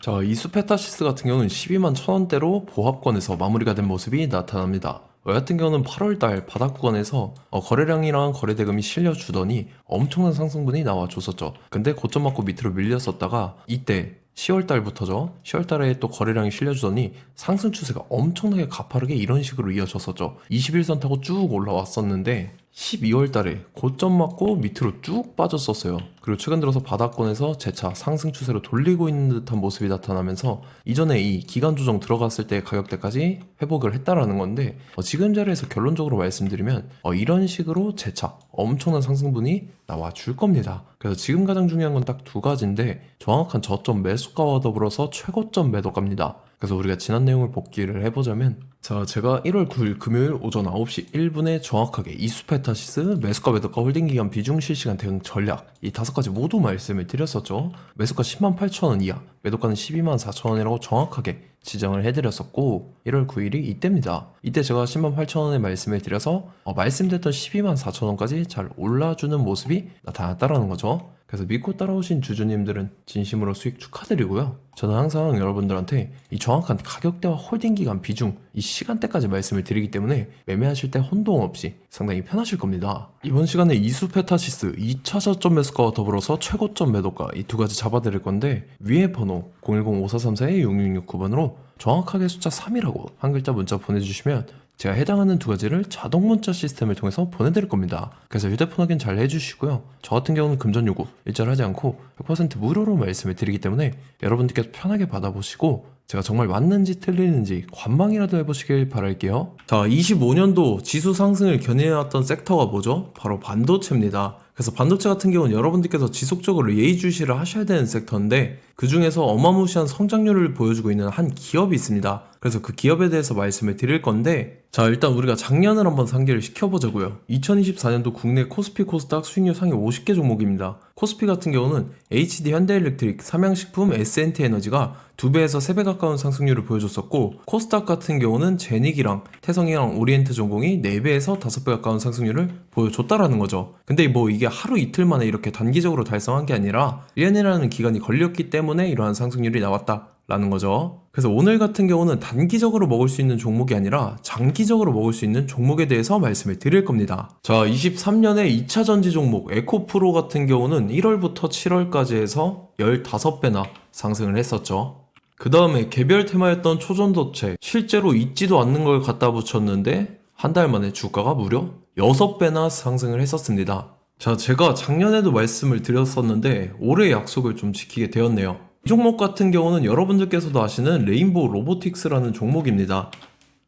자, 이수페타시스 같은 경우는 12만 1,000원대로 보합권에서 마무리가 된 모습이 나타납니다. 같은 경우는 8월달 바닥 구간에서 거래량이랑 거래대금이 실려주더니 엄청난 상승분이 나와줬었죠. 근데 고점 맞고 밑으로 밀렸었다가 이때 10월달부터죠. 10월달에 또 거래량이 실려주더니 상승 추세가 엄청나게 가파르게 이런 식으로 이어졌었죠. 21선 타고 쭉 올라왔었는데 12월달에 고점 맞고 밑으로 쭉 빠졌었어요. 그리고 최근 들어서 바닥권에서 재차 상승 추세로 돌리고 있는 듯한 모습이 나타나면서 이전에 이 기간 조정 들어갔을 때 가격대까지 회복을 했다라는 건데 지금 자리에서 결론적으로 말씀드리면 이런 식으로 재차 엄청난 상승분이 나와 줄 겁니다. 그래서 지금 가장 중요한 건 딱 두 가지인데 정확한 저점 매수가와 더불어서 최고점 매도가입니다. 그래서 우리가 지난 내용을 복기를 해보자면 자, 제가 1월 9일 금요일 오전 9시 1분에 정확하게 이수페타시스 매수가 매도가 홀딩기간 비중 실시간 대응 전략 이 5가지 모두 말씀을 드렸었죠. 매수가 108,000원 이하, 매도가는 124,000원이라고 정확하게 지정을 해드렸었고 1월 9일이 이때입니다. 이때 제가 108,000원에 말씀을 드려서 말씀드렸던 124,000원까지 잘 올라주는 모습이 나타났다라는 거죠. 그래서 믿고 따라오신 주주님들은 진심으로 수익 축하드리고요. 저는 항상 여러분들한테 이 정확한 가격대와 홀딩기간 비중, 이 시간대까지 말씀을 드리기 때문에 매매하실 때 혼동 없이 상당히 편하실 겁니다. 이번 시간에 이수페타시스 2차 저점 매수가와 더불어서 최고점 매도가 이 두 가지 잡아드릴 건데 위에 번호 010-5434-6669번으로 정확하게 숫자 3이라고 한 글자 문자 보내주시면 제가 해당하는 두 가지를 자동 문자 시스템을 통해서 보내드릴 겁니다. 그래서 휴대폰 확인 잘 해주시고요. 저 같은 경우는 금전 요구 일절하지 않고 100% 무료로 말씀을 드리기 때문에 여러분들께서 편하게 받아보시고 제가 정말 맞는지 틀리는지 관망이라도 해보시길 바랄게요. 자, 25년도 지수 상승을 견인해왔던 섹터가 뭐죠? 바로 반도체입니다. 그래서 반도체 같은 경우는 여러분들께서 지속적으로 예의주시를 하셔야 되는 섹터인데 그 중에서 어마무시한 성장률을 보여주고 있는 한 기업이 있습니다. 그래서 그 기업에 대해서 말씀을 드릴 건데 자, 일단 우리가 작년을 한번 상기를 시켜보자고요. 2024년도 국내 코스피 코스닥 수익률 상위 50개 종목입니다. 코스피 같은 경우는 HD 현대일렉트릭, 삼양식품, S&T에너지가 2배에서 3배 가까운 상승률을 보여줬었고 코스닥 같은 경우는 제닉이랑 태성이랑 오리엔트 전공이 4배에서 5배 가까운 상승률을 보여줬다라는 거죠. 근데 뭐 이게 하루 이틀 만에 이렇게 단기적으로 달성한 게 아니라 1년이라는 기간이 걸렸기 때문에 이러한 상승률이 나왔다 라는 거죠. 그래서 오늘 같은 경우는 단기적으로 먹을 수 있는 종목이 아니라 장기적으로 먹을 수 있는 종목에 대해서 말씀을 드릴 겁니다. 자, 23년에 2차 전지 종목 에코프로 같은 경우는 1월부터 7월까지 해서 15배나 상승을 했었죠. 그 다음에 개별 테마였던 초전도체 실제로 있지도 않는 걸 갖다 붙였는데 한 달 만에 주가가 무려 6배나 상승을 했었습니다. 자, 제가 작년에도 말씀을 드렸었는데 올해 약속을 좀 지키게 되었네요. 이 종목 같은 경우는 여러분들께서도 아시는 레인보우 로보틱스라는 종목입니다.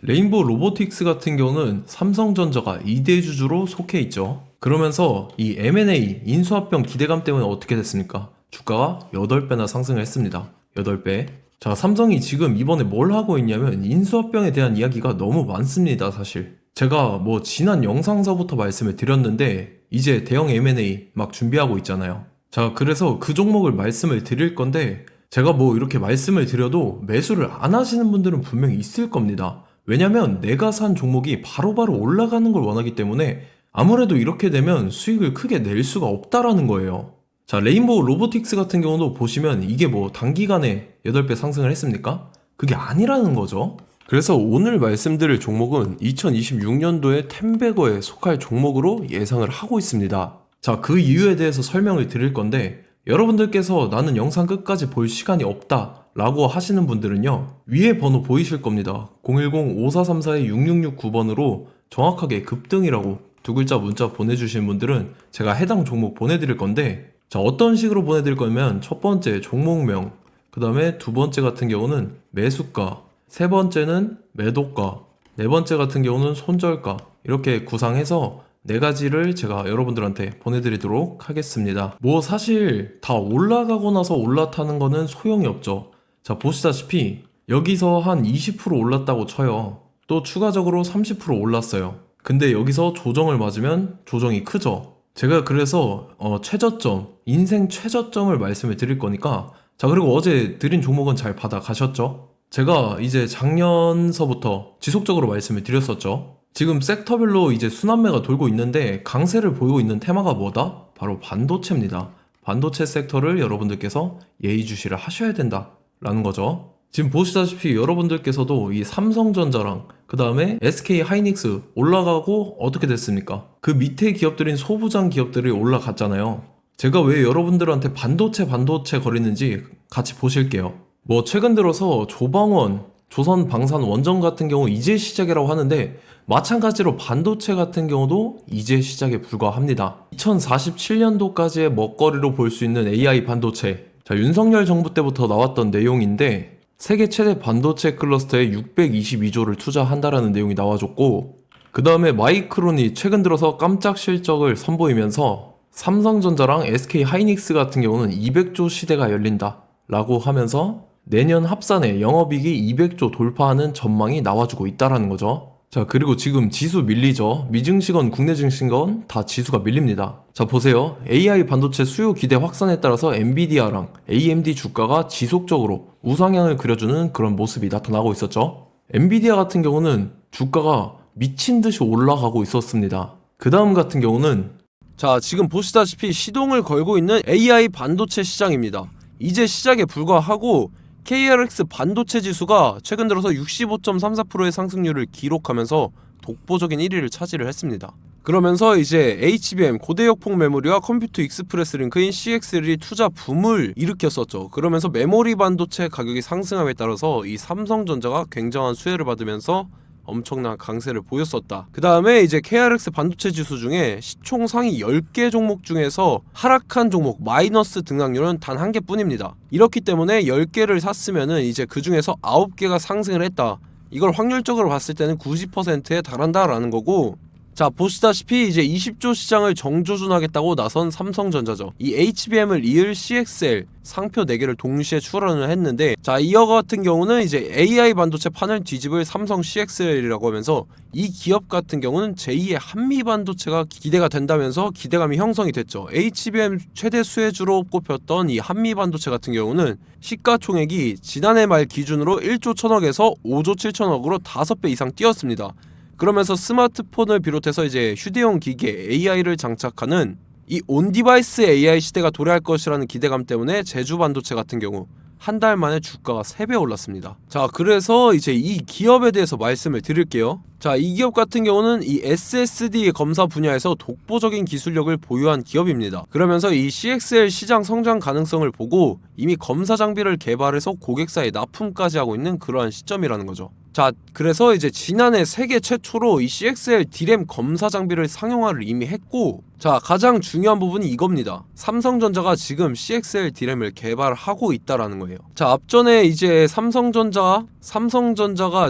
레인보우 로보틱스 같은 경우는 삼성전자가 2대 주주로 속해 있죠. 그러면서 이 M&A 인수합병 기대감 때문에 어떻게 됐습니까? 주가가 8배나 상승을 했습니다. 8배. 자, 삼성이 지금 이번에 뭘 하고 있냐면 인수합병에 대한 이야기가 너무 많습니다, 사실. 제가 뭐 지난 영상서부터 말씀을 드렸는데 이제 대형 M&A 막 준비하고 있잖아요. 자, 그래서 그 종목을 말씀을 드릴 건데 제가 뭐 이렇게 말씀을 드려도 매수를 안 하시는 분들은 분명히 있을 겁니다. 왜냐면 내가 산 종목이 바로바로 올라가는 걸 원하기 때문에 아무래도 이렇게 되면 수익을 크게 낼 수가 없다라는 거예요. 자, 레인보우 로보틱스 같은 경우도 보시면 이게 뭐 단기간에 8배 상승을 했습니까? 그게 아니라는 거죠. 그래서 오늘 말씀드릴 종목은 2026년도에 템베거에 속할 종목으로 예상을 하고 있습니다. 자, 그 이유에 대해서 설명을 드릴 건데 여러분들께서 나는 영상 끝까지 볼 시간이 없다 라고 하시는 분들은요 위에 번호 보이실 겁니다. 010-5434-6669번으로 정확하게 급등이라고 두 글자 문자 보내주신 분들은 제가 해당 종목 보내드릴 건데 자, 어떤 식으로 보내드릴 거냐면 첫 번째 종목명, 그 다음에 두 번째 같은 경우는 매수가, 세 번째는 매도가, 네 번째 같은 경우는 손절가 이렇게 구상해서 네 가지를 제가 여러분들한테 보내드리도록 하겠습니다. 뭐 사실 다 올라가고 나서 올라타는 거는 소용이 없죠. 자, 보시다시피 여기서 한 20% 올랐다고 쳐요. 또 추가적으로 30% 올랐어요. 근데 여기서 조정을 맞으면 조정이 크죠. 제가 그래서 최저점, 인생 최저점을 말씀을 드릴 거니까 자, 그리고 어제 드린 종목은 잘 받아가셨죠? 제가 이제 작년서부터 지속적으로 말씀을 드렸었죠. 지금 섹터별로 이제 순환매가 돌고 있는데 강세를 보이고 있는 테마가 뭐다? 바로 반도체입니다. 반도체 섹터를 여러분들께서 예의주시를 하셔야 된다 라는 거죠. 지금 보시다시피 여러분들께서도 이 삼성전자랑 그 다음에 SK 하이닉스 올라가고 어떻게 됐습니까? 그 밑에 기업들인 소부장 기업들이 올라갔잖아요. 제가 왜 여러분들한테 반도체 거리는지 같이 보실게요. 뭐 최근 들어서 조방원, 조선방산원전 같은 경우 이제 시작이라고 하는데 마찬가지로 반도체 같은 경우도 이제 시작에 불과합니다. 2047년도까지의 먹거리로 볼 수 있는 AI 반도체. 자, 윤석열 정부 때부터 나왔던 내용인데 세계 최대 반도체 클러스터에 622조를 투자한다라는 내용이 나와줬고, 그 다음에 마이크론이 최근 들어서 깜짝 실적을 선보이면서 삼성전자랑 SK 하이닉스 같은 경우는 200조 시대가 열린다 라고 하면서 내년 합산에 영업이익이 200조 돌파하는 전망이 나와주고 있다라는 거죠. 자, 그리고 지금 지수 밀리죠. 미증시건 국내 증시건 다 지수가 밀립니다. 자, 보세요. AI 반도체 수요 기대 확산에 따라서 엔비디아랑 AMD 주가가 지속적으로 우상향을 그려주는 그런 모습이 나타나고 있었죠. 엔비디아 같은 경우는 주가가 미친 듯이 올라가고 있었습니다. 그 다음 같은 경우는 자, 지금 보시다시피 시동을 걸고 있는 AI 반도체 시장입니다. 이제 시작에 불과하고 KRX 반도체 지수가 최근 들어서 65.34%의 상승률을 기록하면서 독보적인 1위를 차지를 했습니다. 그러면서 이제 HBM 고대역폭 메모리와 컴퓨터 익스프레스 링크인 CXL이 투자 붐을 일으켰었죠. 그러면서 메모리 반도체 가격이 상승함에 따라서 이 삼성전자가 굉장한 수혜를 받으면서 엄청난 강세를 보였었다. 그 다음에 이제 KRX 반도체 지수 중에 시총 상위 10개 종목 중에서 하락한 종목 마이너스 등락률은 단 한 개뿐입니다. 이렇기 때문에 10개를 샀으면은 이제 그 중에서 9개가 상승을 했다. 이걸 확률적으로 봤을 때는 90%에 달한다라는 거고, 자, 보시다시피 이제 20조 시장을 정조준하겠다고 나선 삼성전자죠. 이 HBM을 이을 CXL 상표 4개를 동시에 출원을 했는데, 자, 이어 같은 경우는 이제 AI 반도체 판을 뒤집을 삼성 CXL이라고 하면서 이 기업 같은 경우는 제2의 한미 반도체가 기대가 된다면서 기대감이 형성이 됐죠. HBM 최대 수혜주로 꼽혔던 이 한미 반도체 같은 경우는 시가총액이 지난해 말 기준으로 1조 1000억에서 5조 7천억으로 5배 이상 뛰었습니다. 그러면서 스마트폰을 비롯해서 이제 휴대용 기기에 AI를 장착하는 이 온디바이스 AI 시대가 도래할 것이라는 기대감 때문에 제주 반도체 같은 경우 한 달 만에 주가가 3배 올랐습니다. 자, 그래서 이제 이 기업에 대해서 말씀을 드릴게요. 자, 이 기업 같은 경우는 이 SSD 검사 분야에서 독보적인 기술력을 보유한 기업입니다. 그러면서 이 CXL 시장 성장 가능성을 보고 이미 검사 장비를 개발해서 고객사에 납품까지 하고 있는 그러한 시점이라는 거죠. 자, 그래서 이제 지난해 세계 최초로 이 CXL D램 검사 장비를 상용화를 이미 했고, 자, 가장 중요한 부분이 이겁니다. 삼성전자가 지금 CXL D램을 개발하고 있다라는 거예요. 자, 앞전에 이제 삼성전자가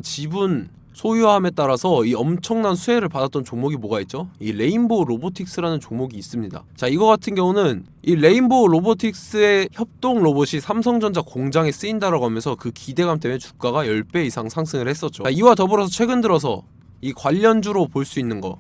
지분 소유함에 따라서 이 엄청난 수혜를 받았던 종목이 뭐가 있죠? 이 레인보우 로보틱스라는 종목이 있습니다. 자, 이거 같은 경우는 이 레인보우 로보틱스의 협동 로봇이 삼성전자 공장에 쓰인다라고 하면서 그 기대감 때문에 주가가 10배 이상 상승을 했었죠. 자, 이와 더불어서 최근 들어서 이 관련주로 볼 수 있는 거,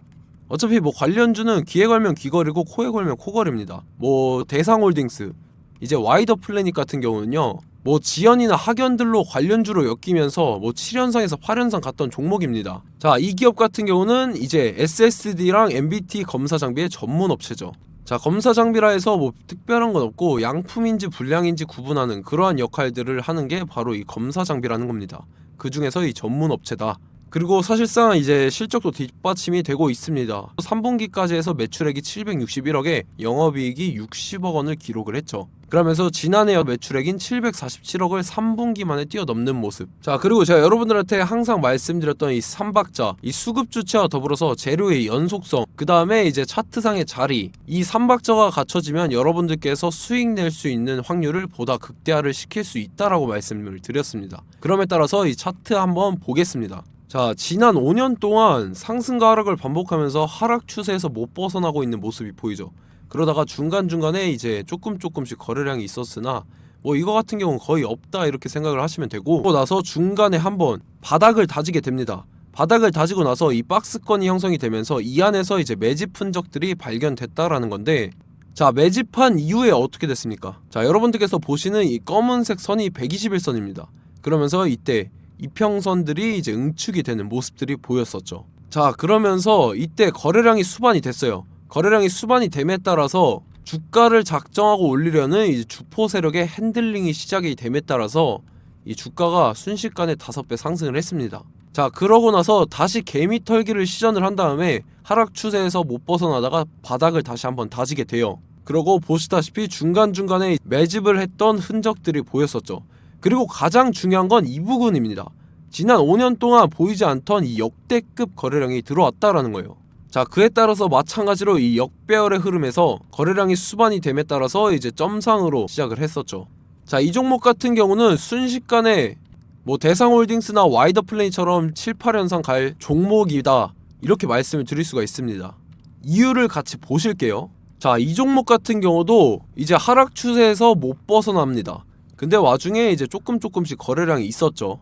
어차피 뭐 관련주는 귀에 걸면 귀걸이고 코에 걸면 코걸입니다. 뭐 대상홀딩스, 이제 와이더 플래닛 같은 경우는요, 뭐 지연이나 학연들로 관련주로 엮이면서 뭐 7연상에서 8연상 갔던 종목입니다. 자, 이 기업 같은 경우는 이제 SSD랑 MBT 검사 장비의 전문 업체죠. 자, 검사 장비라 해서 뭐 특별한 건 없고 양품인지 불량인지 구분하는 그러한 역할들을 하는 게 바로 이 검사 장비라는 겁니다. 그 중에서 이 전문 업체다. 그리고 사실상 이제 실적도 뒷받침이 되고 있습니다. 3분기까지 해서 매출액이 761억에 영업이익이 60억 원을 기록을 했죠. 그러면서 지난해 매출액인 747억을 3분기 만에 뛰어넘는 모습. 자, 그리고 제가 여러분들한테 항상 말씀드렸던 이 3박자, 이 수급 주체와 더불어서 재료의 연속성, 그 다음에 이제 차트상의 자리, 이 3박자가 갖춰지면 여러분들께서 수익 낼 수 있는 확률을 보다 극대화를 시킬 수 있다라고 말씀을 드렸습니다. 그럼에 따라서 이 차트 한번 보겠습니다. 자, 지난 5년 동안 상승과 하락을 반복하면서 하락 추세에서 못 벗어나고 있는 모습이 보이죠. 그러다가 중간중간에 이제 조금씩 거래량이 있었으나 뭐 이거 같은 경우는 거의 없다 이렇게 생각을 하시면 되고, 그러고 나서 중간에 한번 바닥을 다지게 됩니다. 바닥을 다지고 나서 이 박스권이 형성이 되면서 이 안에서 이제 매집 흔적들이 발견됐다라는 건데, 자, 매집한 이후에 어떻게 됐습니까? 자, 여러분들께서 보시는 이 검은색 선이 121선입니다. 그러면서 이때 이평선들이 이제 응축이 되는 모습들이 보였었죠. 자, 그러면서 이때 거래량이 수반이 됐어요. 거래량이 수반이 됨에 따라서 주가를 작정하고 올리려는 이제 주포 세력의 핸들링이 시작이 됨에 따라서 이 주가가 순식간에 5배 상승을 했습니다. 자, 그러고 나서 다시 개미 털기를 시전을 한 다음에 하락 추세에서 못 벗어나다가 바닥을 다시 한번 다지게 돼요. 그러고 보시다시피 중간중간에 매집을 했던 흔적들이 보였었죠. 그리고 가장 중요한 건 이 부분입니다. 지난 5년 동안 보이지 않던 이 역대급 거래량이 들어왔다라는 거예요. 자, 그에 따라서 마찬가지로 이 역배열의 흐름에서 거래량이 수반이 됨에 따라서 이제 점상으로 시작을 했었죠. 자, 이 종목 같은 경우는 순식간에 뭐 대상홀딩스나 와이더플레이처럼 7, 8연상 갈 종목이다, 이렇게 말씀을 드릴 수가 있습니다. 이유를 같이 보실게요. 자, 이 종목 같은 경우도 이제 하락 추세에서 못 벗어납니다. 근데 와중에 이제 조금씩 거래량이 있었죠.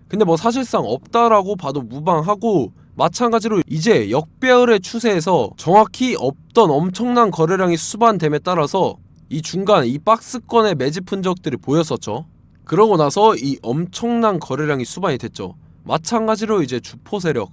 근데 뭐 사실상 없다라고 봐도 무방하고, 마찬가지로 이제 역배열의 추세에서 정확히 없던 엄청난 거래량이 수반됨에 따라서 이 중간 이 박스권의 매집 흔적들이 보였었죠. 그러고 나서 이 엄청난 거래량이 수반이 됐죠. 마찬가지로 이제 주포 세력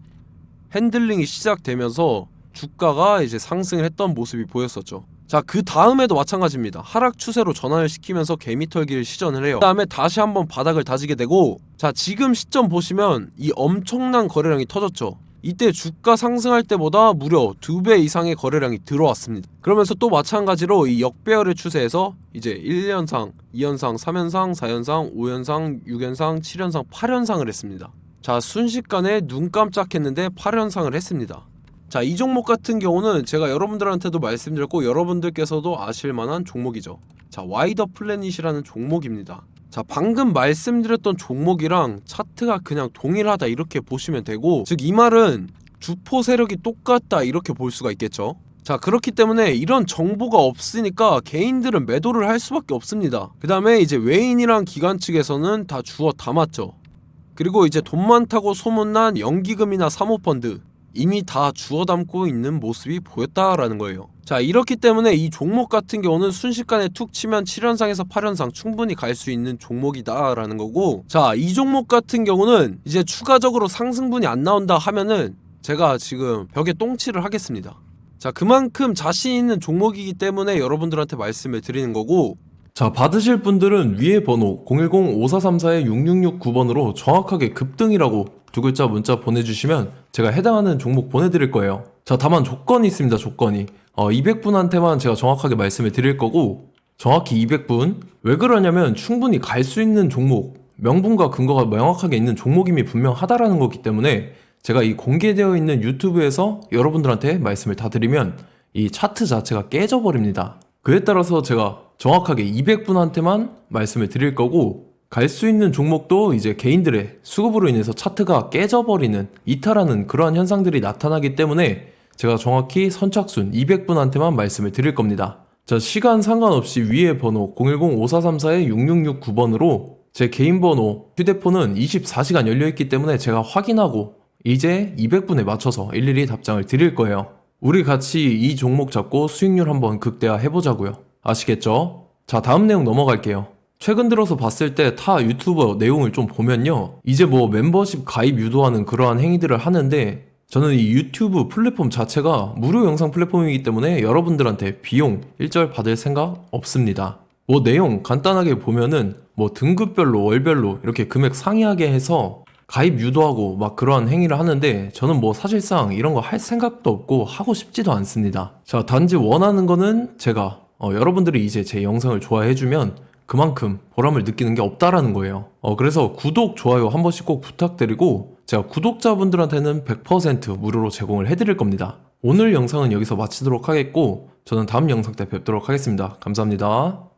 핸들링이 시작되면서 주가가 이제 상승을 했던 모습이 보였었죠. 자, 그 다음에도 마찬가지입니다. 하락 추세로 전환을 시키면서 개미털기를 시전을 해요. 그 다음에 다시 한번 바닥을 다지게 되고, 자, 지금 시점 보시면 이 엄청난 거래량이 터졌죠. 이때 주가 상승할 때보다 무려 2배 이상의 거래량이 들어왔습니다. 그러면서 또 마찬가지로 이 역배열의 추세에서 이제 1연상, 2연상, 3연상, 4연상, 5연상, 6연상, 7연상, 8연상을 했습니다. 자, 순식간에 눈 깜짝했는데 8연상을 했습니다. 자, 이 종목 같은 경우는 제가 여러분들한테도 말씀드렸고 여러분들께서도 아실만한 종목이죠. 자, 와이더 플래닛이라는 종목입니다. 자, 방금 말씀드렸던 종목이랑 차트가 그냥 동일하다 이렇게 보시면 되고, 즉 이 말은 주포 세력이 똑같다 이렇게 볼 수가 있겠죠. 자, 그렇기 때문에 이런 정보가 없으니까 개인들은 매도를 할 수밖에 없습니다. 그 다음에 이제 외인이랑 기관 측에서는 다 주워 담았죠. 그리고 이제 돈 많다고 소문난 연기금이나 사모펀드 이미 다 주워 담고 있는 모습이 보였다라는 거예요. 자, 이렇기 때문에 이 종목 같은 경우는 순식간에 툭 치면 7연상에서 8연상 충분히 갈 수 있는 종목이다 라는 거고, 자, 이 종목 같은 경우는 이제 추가적으로 상승분이 안 나온다 하면은 제가 지금 벽에 똥칠을 하겠습니다. 자, 그만큼 자신 있는 종목이기 때문에 여러분들한테 말씀을 드리는 거고, 자, 받으실 분들은 위에 번호 010-5434-6669번으로 정확하게 급등이라고 두 글자 문자 보내주시면 제가 해당하는 종목 보내드릴 거예요. 자, 다만 조건이 있습니다. 조건이 200분한테만 제가 정확하게 말씀을 드릴 거고, 정확히 200분. 왜 그러냐면 충분히 갈 수 있는 종목, 명분과 근거가 명확하게 있는 종목임이 분명하다라는 거기 때문에 제가 이 공개되어 있는 유튜브에서 여러분들한테 말씀을 다 드리면 이 차트 자체가 깨져버립니다. 그에 따라서 제가 정확하게 200분한테만 말씀을 드릴 거고, 갈 수 있는 종목도 이제 개인들의 수급으로 인해서 차트가 깨져버리는, 이탈하는 그러한 현상들이 나타나기 때문에 제가 정확히 선착순 200분한테만 말씀을 드릴 겁니다. 자, 시간 상관없이 위에 번호 010-5434-6669번으로 제 개인 번호, 휴대폰은 24시간 열려있기 때문에 제가 확인하고 이제 200분에 맞춰서 일일이 답장을 드릴 거예요. 우리 같이 이 종목 잡고 수익률 한번 극대화 해보자고요. 아시겠죠? 자, 다음 내용 넘어갈게요. 최근 들어서 봤을 때 타 유튜버 내용을 좀 보면요, 이제 뭐 멤버십 가입 유도하는 그러한 행위들을 하는데, 저는 이 유튜브 플랫폼 자체가 무료 영상 플랫폼이기 때문에 여러분들한테 비용 일절 받을 생각 없습니다. 뭐 내용 간단하게 보면은 뭐 등급별로 월별로 이렇게 금액 상이하게 해서 가입 유도하고 막 그러한 행위를 하는데, 저는 뭐 사실상 이런 거 할 생각도 없고 하고 싶지도 않습니다. 자, 단지 원하는 거는 제가 여러분들이 이제 제 영상을 좋아해주면 그만큼 보람을 느끼는 게 없다라는 거예요. 그래서 구독, 좋아요 한 번씩 꼭 부탁드리고, 제가 구독자분들한테는 100% 무료로 제공을 해드릴 겁니다. 오늘 영상은 여기서 마치도록 하겠고, 저는 다음 영상 때 뵙도록 하겠습니다. 감사합니다.